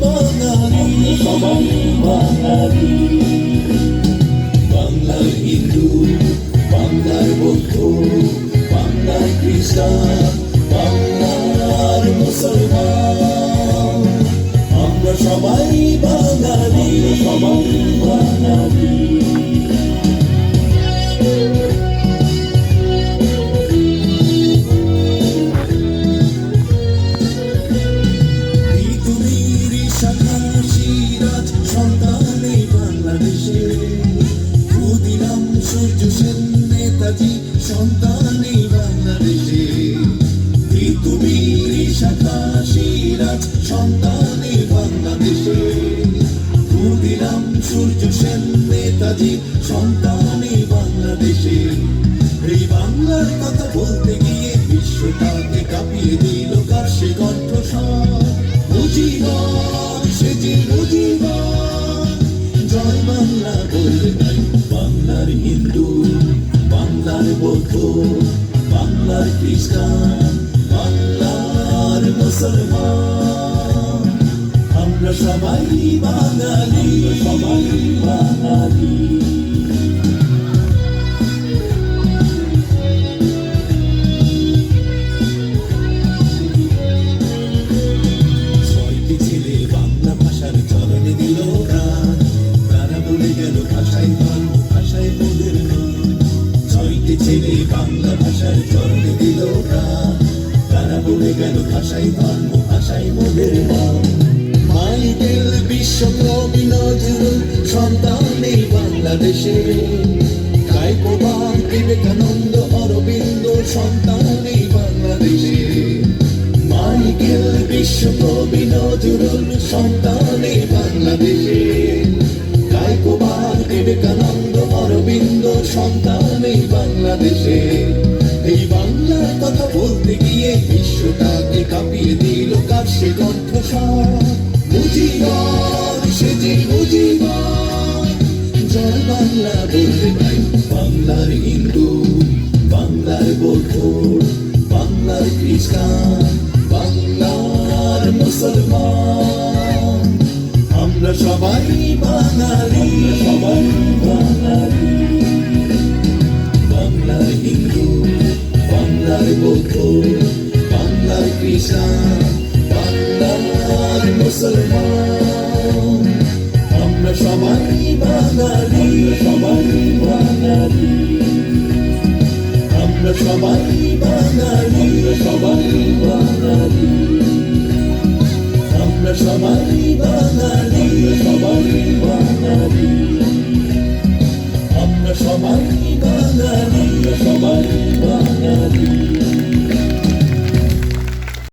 বাঙালি, সবাই বাঙালি। বাংলার হিন্দু, বাংলার বৌদ্ধ, বাংলার খ্রিস্টান, বাংলার মুসলমান, আমরা সবাই বাঙালি, সবাই বাঙালি। নেতাজি সন্তানে বাংলাদেশে, পৃথিবীর শাখা সিরাজ সন্তানে বাংলাদেশে, ক্ষুদিরাম সূর্য সেন নেতাজি সন্তানে বাংলাদেশে। এই বাংলার কথা বলতে গিয়ে বিশ্বটাকে কাঁপিয়ে দিল কার সে কণ্ঠস্বর। মুজিবর, সে যে মুজিবর, জয় বাংলা বলতে নাই। বাংলার হিন্দু, বাংলার বৌদ্ধ, বাংলার খ্রিস্টান, বাংলার মুসলমান, আমরা সবাই বাঙালি, সবাই বাঙালি। ছয়টি ছেলে বাংলা ভাষার চরণে দিল প্রাণ, তারা বলে গেল ভাষায় ধর্ম, ভাষায় মোদের মান। ছয়টি ছেলে বাংলা ভাষার চরণে দিল প্রাণ, তারা বলে গেল ভাষায় ধর্ম, ভাষায় মোদের মান। মাইকেল বিশ্বকবি নজরুল সন্তান এই বাংলাদেশে, কায়কোবাদ বিবেকানন্দ অরবিন্দ সন্তান এই বাংলাদেশে। মাইকেল বিশ্বকবি নজরুল সন্তান এই বাংলাদেশে, কায়কোবাদ বিবেকানন্দ অরবিন্দ সন্তান এই বাংলাদেশে। এই বাংলার কথা বলতে গিয়ে বিশ্বটাকে কাঁপিয়ে দিল কার সে কণ্ঠস্বর। মুজিবর, সে যে মুজিবর, জয় বাংলা বলতে নাই। বাংলার হিন্দু, বাংলার বৌদ্ধ, বাংলার খ্রিস্টান, বাংলার মুসলমান, আমরা সবাই বাঙালি, সবাই বাঙালি। বাংলার হিন্দু, বাংলার বৌদ্ধ, বাংলার খ্রিস্টান, বাংলার মুসলমান, আমরা সবাই বাঙালি, সবাই বাঙালি। আমরা সবাই বাঙালি, সবাই বাঙালি। আমরা সবাই বাঙালি, সবাই বাঙালি। আমরা সবাই বাঙালি, সবাই বাঙালি।